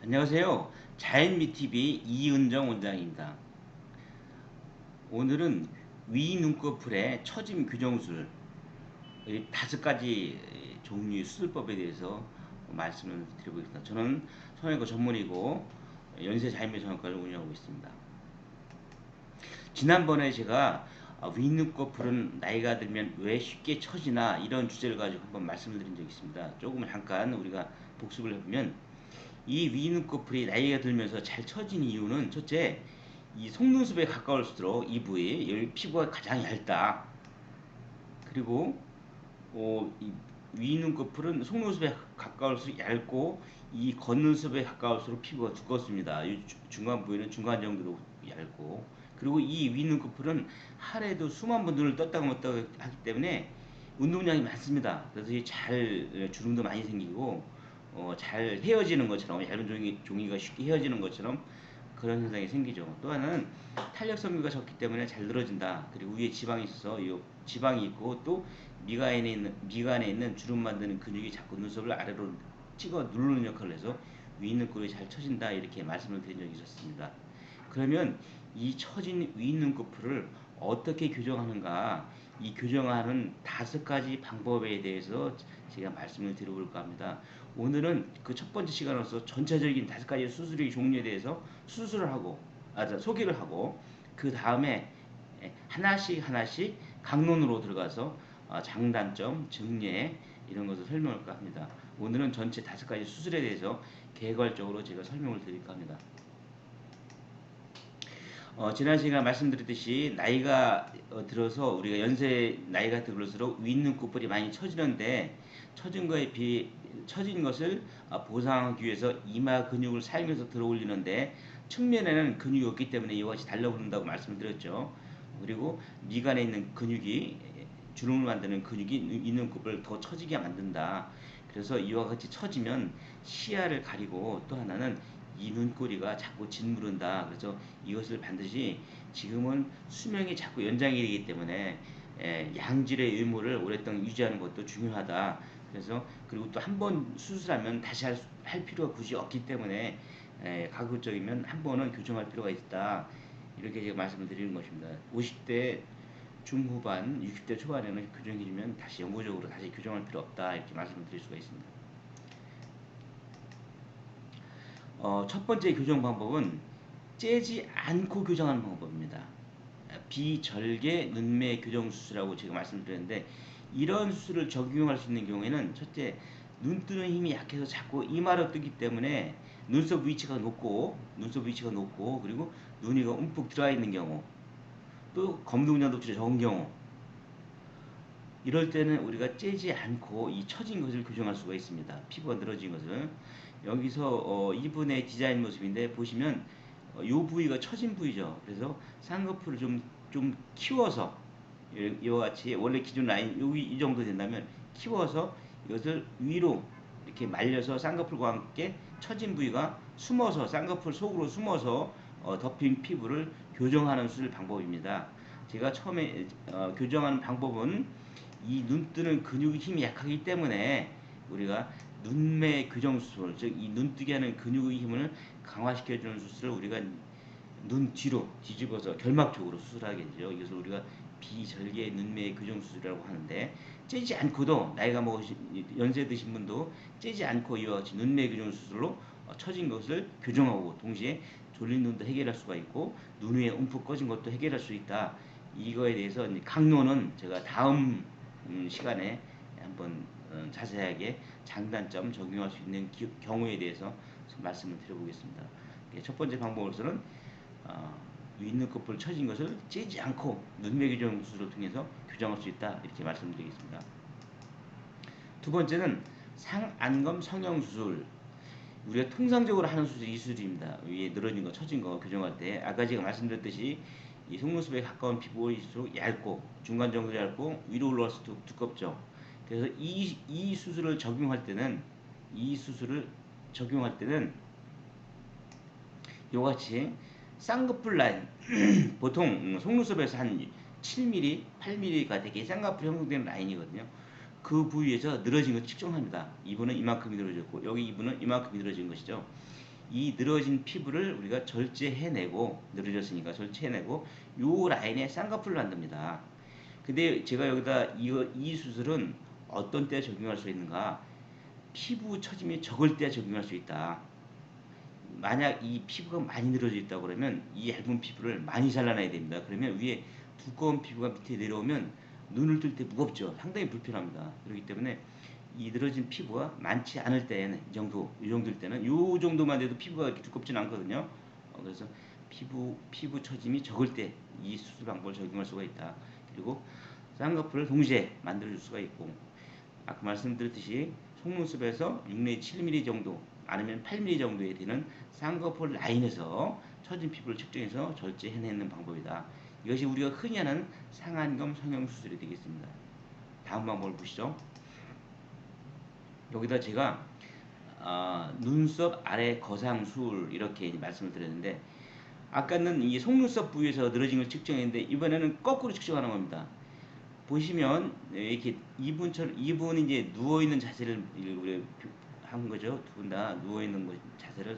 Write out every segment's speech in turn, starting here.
안녕하세요. 자연미TV 이은정 원장입니다. 오늘은 위 눈꺼풀의 처짐 교정술 이 5가지 종류의 수술법에 대해서 말씀을 드려보겠습니다. 저는 성형외과 전문의고 연세 자연미 성형과를 운영하고 있습니다. 지난번에 제가 윗눈꺼풀은 나이가 들면 왜 쉽게 처지나 이런 주제를 가지고 한번 말씀을 드린 적이 있습니다. 조금 잠깐 우리가 복습을 해보면 이 윗눈꺼풀이 나이가 들면서 잘 처진 이유는 첫째, 이 속눈썹에 가까울수록 이 부위, 여기 피부가 가장 얇다. 그리고 이 윗눈꺼풀은 속눈썹에 가까울수록 얇고 이 겉눈썹에 가까울수록 피부가 두껍습니다. 이 중간 부위는 중간 정도로 얇고 그리고 이 윗눈꺼풀은 하루에도 수만 번 눈을 떴다가 못 하기 때문에 운동량이 많습니다. 그래서 잘 주름도 많이 생기고 잘 헤어지는 것처럼 얇은 종이가 쉽게 헤어지는 것처럼 그런 현상이 생기죠. 또 하나는 탄력 섬유가 적기 때문에 잘 늘어진다. 그리고 위에 지방이 있어서 이 지방이 있고 또 미간에 있는 주름 만드는 근육이 자꾸 눈썹을 아래로 찍어 누르는 역할을 해서 윗눈꺼풀이 잘 처진다 이렇게 말씀을 드린 적이 있었습니다. 그러면 이 처진 윗눈꺼풀을 어떻게 교정하는가, 이 교정하는 5가지 방법에 대해서 제가 말씀을 드려볼까 합니다. 오늘은 그 첫 번째 시간으로서 전체적인 5가지 수술의 종류에 대해서 수술을 하고, 소개를 하고, 그 다음에 하나씩 강론으로 들어가서 장단점, 증례 이런 것을 설명할까 합니다. 오늘은 전체 5가지 수술에 대해서 개괄적으로 제가 설명을 드릴까 합니다. 지난 시간 말씀드렸듯이 나이가 들어서 우리가 연세 나이가 들을수록 윗눈꺼풀이 많이 처지는데 처진 것을 보상하기 위해서 이마 근육을 사용해서 들어올리는데 측면에는 근육이 없기 때문에 이와 같이 달라붙는다고 말씀드렸죠. 그리고 미간에 있는 근육이 주름을 만드는 근육이 윗눈꺼풀을 더 처지게 만든다. 그래서 이와 같이 처지면 시야를 가리고 또 하나는 이 눈꼬리가 자꾸 짓무른다. 그래서 이것을 반드시 지금은 수명이 자꾸 연장이 되기 때문에 양질의 의무를 오랫동안 유지하는 것도 중요하다. 그래서 그리고 또 한 번 수술하면 다시 할 필요가 굳이 없기 때문에 가급적이면 한 번은 교정할 필요가 있다. 이렇게 제가 말씀을 드리는 것입니다. 50대 중후반, 60대 초반에는 교정해주면 다시 영구적으로 다시 교정할 필요 없다. 이렇게 말씀을 드릴 수가 있습니다. 첫 번째 교정 방법은 째지 않고 교정하는 방법입니다. 비절개 눈매 교정 수술이라고 제가 말씀드렸는데 이런 수술을 적용할 수 있는 경우에는 첫째, 눈 뜨는 힘이 약해서 자꾸 이마로 뜨기 때문에 눈썹 위치가 높고 그리고 눈이가 움푹 들어가 있는 경우, 또 검둥량 도출이 적은 경우, 이럴 때는 우리가 째지 않고 이 처진 것을 교정할 수가 있습니다. 피부가 늘어진 것을. 여기서 이분의 디자인 모습인데 보시면 이 부위가 처진 부위죠. 그래서 쌍꺼풀을 좀 키워서 이와 같이 원래 기준 라인 여기 이 정도 된다면 키워서 이것을 위로 이렇게 말려서 쌍꺼풀과 함께 처진 부위가 숨어서 쌍꺼풀 속으로 숨어서 덮인 피부를 교정하는 수술 방법입니다. 제가 처음에 교정하는 방법은 이 눈뜨는 근육의 힘이 약하기 때문에 우리가 눈매 교정 수술, 즉 이 눈뜨게 하는 근육의 힘을 강화시켜주는 수술을 우리가 눈 뒤로 뒤집어서 결막적으로 수술하게 되죠. 이것을 우리가 비절개 눈매 교정 수술이라고 하는데 째지 않고도 나이가 먹으신 연세 드신 분도 째지 않고 이와 같이 눈매 교정 수술로 처진 것을 교정하고 동시에 졸린 눈도 해결할 수가 있고 눈 위에 움푹 꺼진 것도 해결할 수 있다. 이거에 대해서 강론은 제가 다음 시간에 한번 자세하게 장단점 적용할 수 있는 경우에 대해서 말씀을 드려보겠습니다. 첫 번째 방법으로서는 윗눈꺼풀 처진 것을 째지 않고 눈매 교정 수술을 통해서 교정할 수 있다 이렇게 말씀드리겠습니다. 두 번째는 상안검 성형수술. 우리가 통상적으로 하는 수술이 이 수술입니다. 위에 늘어진 거, 처진 거 교정할 때 아까 제가 말씀드렸듯이 이 속눈썹에 가까운 피부일수록 얇고 중간 정도 얇고 위로 올라갈수록 두껍죠. 그래서 이 수술을 적용할 때는 요같이 쌍꺼풀 라인 보통 속눈썹에서 한 7mm, 8mm가 되게 쌍꺼풀 형성되는 라인이거든요. 그 부위에서 늘어진 걸 측정합니다. 이분은 이만큼이 늘어졌고 여기 이분은 이만큼이 늘어진 것이죠. 이 늘어진 피부를 우리가 절제해내고, 늘어졌으니까 절제해내고 요 라인에 쌍꺼풀을 만듭니다. 근데 제가 여기다 이 수술은 어떤 때 적용할 수 있는가? 피부 처짐이 적을 때 적용할 수 있다. 만약 이 피부가 많이 늘어져 있다 그러면 이 얇은 피부를 많이 잘라내야 됩니다. 그러면 위에 두꺼운 피부가 밑에 내려오면 눈을 뜰 때 무겁죠. 상당히 불편합니다. 그렇기 때문에 이 늘어진 피부가 많지 않을 때에는 이 정도일 때는 이 정도만 돼도 피부가 이렇게 두껍지는 않거든요. 그래서 피부 처짐이 적을 때 이 수술 방법을 적용할 수가 있다. 그리고 쌍꺼풀을 동시에 만들어줄 수가 있고, 아까 말씀드렸듯이 속눈썹에서 6내지 7mm 정도 아니면 8mm 정도에 되는 쌍꺼풀 라인에서 처진 피부를 측정해서 절제해내는 방법이다. 이것이 우리가 흔히 하는 상안검 성형수술이 되겠습니다. 다음 방법을 보시죠. 여기다 제가 눈썹 아래 거상술 이렇게 말씀을 드렸는데, 아까는 이 속눈썹 부위에서 늘어진 걸 측정했는데 이번에는 거꾸로 측정하는 겁니다. 보시면 이렇게 이분이 이제 누워 있는 자세를 우리 한 거죠. 두 분 다 누워 있는 자세를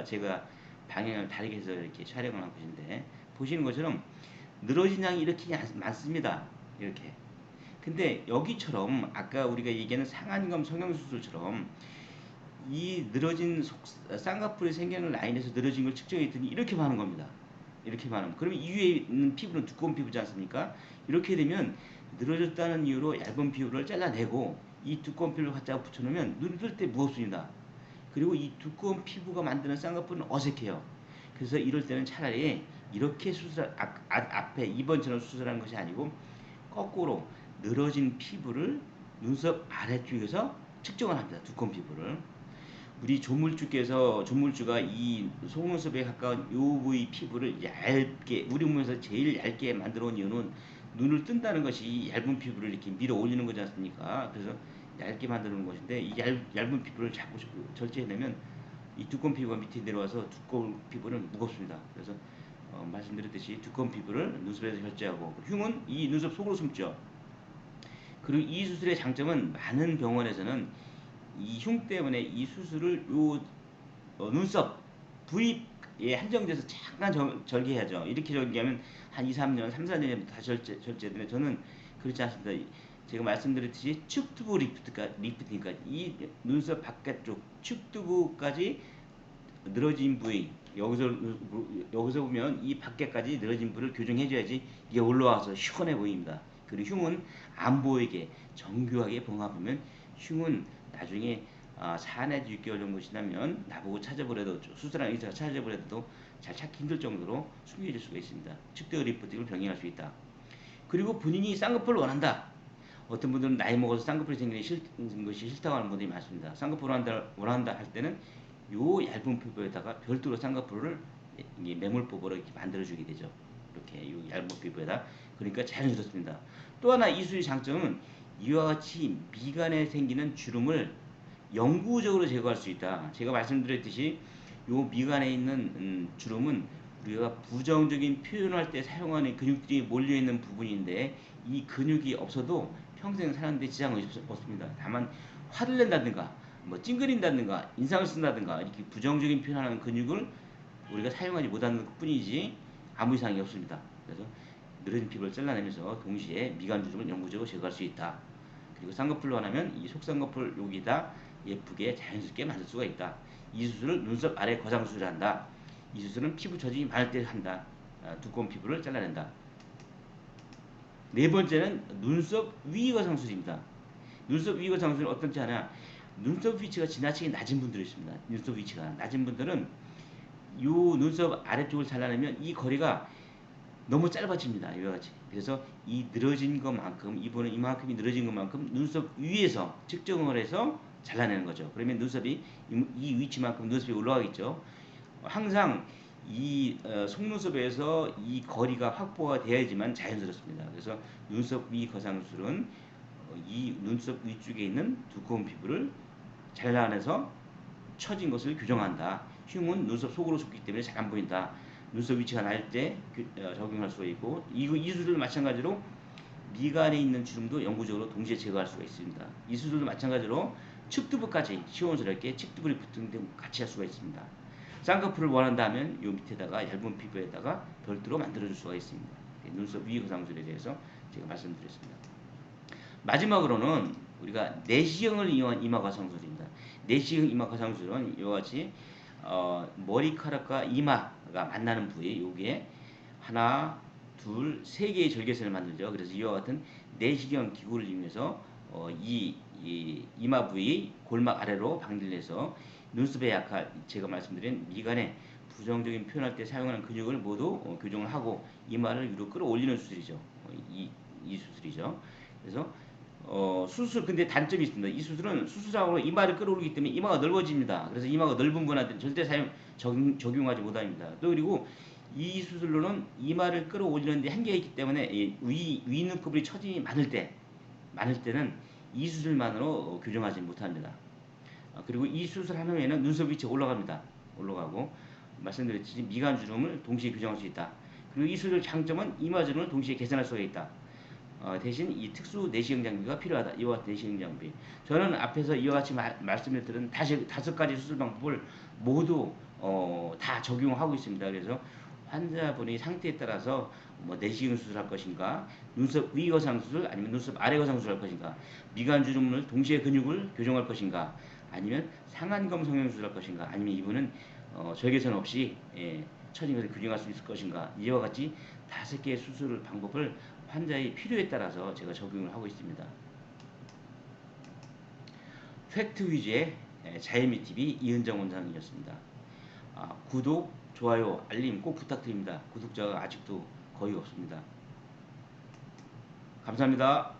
제가 방향을 다르게 해서 이렇게 촬영을 한 것인데, 보시는 것처럼 늘어진 양이 이렇게 많습니다. 이렇게. 근데 여기처럼 아까 우리가 얘기하는 상안검 성형수술처럼 이 늘어진 쌍꺼풀이 생기는 라인에서 늘어진 걸 측정했더니 이렇게 많은 겁니다. 이렇게 많으면, 그러면 이 위에 있는 피부는 두꺼운 피부지 않습니까? 이렇게 되면 늘어졌다는 이유로 얇은 피부를 잘라내고 이 두꺼운 피부를 갖다가 붙여놓으면 눈을 뜰 때 무겁습니다. 그리고 이 두꺼운 피부가 만드는 쌍꺼풀은 어색해요. 그래서 이럴 때는 차라리 이렇게 앞에 2번처럼 수술하는 것이 아니고 거꾸로 늘어진 피부를 눈썹 아래쪽에서 측정을 합니다. 두꺼운 피부를. 우리 조물주가 이 속눈썹에 가까운 요 부위 피부를 얇게, 우리 몸에서 제일 얇게 만들어 온 이유는 눈을 뜬다는 것이 얇은 피부를 이렇게 밀어 올리는 거지 않습니까? 그래서 얇게 만드는 것인데, 이 얇은 피부를 자꾸 절제해내면 이 두꺼운 피부가 밑에 내려와서 두꺼운 피부는 무겁습니다. 그래서 말씀드렸듯이 두꺼운 피부를 눈썹에서 절제하고, 흉은 이 눈썹 속으로 숨죠. 그리고 이 수술의 장점은 많은 병원에서는 이 흉 때문에 이 수술을 눈썹 부위에 한정돼서 잠깐 절개해야죠. 이렇게 절개하면 한 2, 3년, 3, 4년부터 다시 절제되는데, 저는 그렇지 않습니다. 제가 말씀드렸듯이 측두부 리프트니까 이 눈썹 바깥쪽 측두부까지 늘어진 부위, 여기서 보면 이 밖에까지 늘어진 부위를 교정해줘야지 이게 올라와서 시원해 보입니다. 그리고 흉은 안 보이게 정교하게 봉합하면 흉은 나중에 4 내지 6개월 정도 지나면 나보고 찾아보려도, 수술한 의사가 찾아보려도 잘 찾기 힘들 정도로 숨겨질 수가 있습니다. 측대 리프팅을 병행할 수 있다. 그리고 본인이 쌍꺼풀을 원한다. 어떤 분들은 나이 먹어서 쌍꺼풀이 생기는 것이 싫다고 하는 분들이 많습니다. 쌍꺼풀을 원한다 할 때는 요 얇은 피부에다가 별도로 쌍꺼풀을 매몰법으로 이렇게 만들어주게 되죠. 이렇게 요 얇은 피부에다. 그러니까 자연스럽습니다. 또 하나 이 수의 장점은 이와 같이 미간에 생기는 주름을 영구적으로 제거할 수 있다. 제가 말씀드렸듯이 요 미간에 있는 주름은 우리가 부정적인 표현할 때 사용하는 근육들이 몰려있는 부분인데, 이 근육이 없어도 평생 사는데 지장은 없습니다. 다만 화를 낸다든가 뭐 찡그린다든가 인상을 쓴다든가 이렇게 부정적인 표현하는 근육을 우리가 사용하지 못하는 것 뿐이지 아무 이상이 없습니다. 그래서 늘어진 피부를 잘라내면서 동시에 미간 주름을 영구적으로 제거할 수 있다. 그리고 쌍꺼풀로 하면 이 속쌍꺼풀 여기다 예쁘게 자연스럽게 만들 수가 있다. 이 수술을 눈썹 아래 거상 수술을 한다. 이 수술은 피부 처짐이 많을 때 한다. 두꺼운 피부를 잘라낸다. 네 번째는 눈썹 위 거상 수술입니다. 눈썹 위 거상 수술은 어떤지 하냐? 눈썹 위치가 지나치게 낮은 분들이 있습니다. 눈썹 위치가 낮은 분들은 이 눈썹 아래쪽을 잘라내면 이 거리가 너무 짧아집니다. 이와 같이. 그래서 이 늘어진 것만큼, 이번에 이만큼이 늘어진 것만큼 눈썹 위에서 측정을 해서 잘라내는 거죠. 그러면 눈썹이 이 위치만큼 눈썹이 올라가겠죠. 항상 이 속눈썹에서 이 거리가 확보가 되어야지만 자연스럽습니다. 그래서 눈썹 위 거상술은 이 눈썹 위쪽에 있는 두꺼운 피부를 잘라내서 처진 것을 교정한다. 흉은 눈썹 속으로 속기 때문에 잘 안 보인다. 눈썹 위치가 날 때 적용할 수가 있고, 이 수술도 마찬가지로 미간에 있는 주름도 영구적으로 동시에 제거할 수가 있습니다. 이 수술도 마찬가지로 측두부까지 시원스럽게 측두부를 붙은 등 같이 할 수가 있습니다. 쌍꺼풀을 원한다면 요 밑에다가 얇은 피부에다가 별도로 만들어줄 수가 있습니다. 눈썹 위 거상술에 대해서 제가 말씀드렸습니다. 마지막으로는 우리가 내시경을 이용한 이마 거상술입니다. 내시경 이마 거상술은 이와 같이 머리카락과 이마가 만나는 부위 여기에 하나, 둘, 세 개의 절개선을 만들죠. 그래서 이와 같은 내시경 기구를 이용해서 이 이마 부위 골막 아래로 방질해서 눈썹에 약한 제가 말씀드린 미간에 부정적인 표현할 때 사용하는 근육을 모두 교정을 하고 이마를 위로 끌어올리는 수술이죠. 이 수술이죠. 그래서 수술 근데 단점이 있습니다. 이 수술은 수술하고 이마를 끌어올리기 때문에 이마가 넓어집니다. 그래서 이마가 넓은 분한테는 절대 적용하지 못합니다. 또 그리고 이 수술로는 이마를 끌어올리는데 한계가 있기 때문에 위 눈꺼풀이 처짐이 많을 때는 이 수술만으로 교정하지 못합니다. 그리고 이 수술한 후에는 눈썹 위치가 올라가고 말씀드렸듯이 미간 주름을 동시에 교정할 수 있다. 그리고 이 수술 장점은 이마 주름을 동시에 개선할 수가 있다. 대신 이 특수 내시경 장비가 필요하다. 이와 같은 내시경 장비. 저는 앞에서 이와 같이 말씀을 드린 다섯 가지 수술 방법을 모두 다 적용하고 있습니다. 그래서 환자분의 상태에 따라서 뭐 내시경 수술할 것인가, 눈썹 위 거상 수술 아니면 눈썹 아래 거상 수술할 것인가, 미간 주름을 동시에 근육을 교정할 것인가, 아니면 상안검 성형 수술할 것인가, 아니면 이분은 절개선 없이 처진 것을 교정할 수 있을 것인가. 이와 같이 다섯 개의 수술 방법을 환자의 필요에 따라서 제가 적용을 하고 있습니다. 팩트 위주의 자연미TV 이은정 원장이었습니다. 구독, 좋아요, 알림 꼭 부탁드립니다. 구독자가 아직도 거의 없습니다. 감사합니다.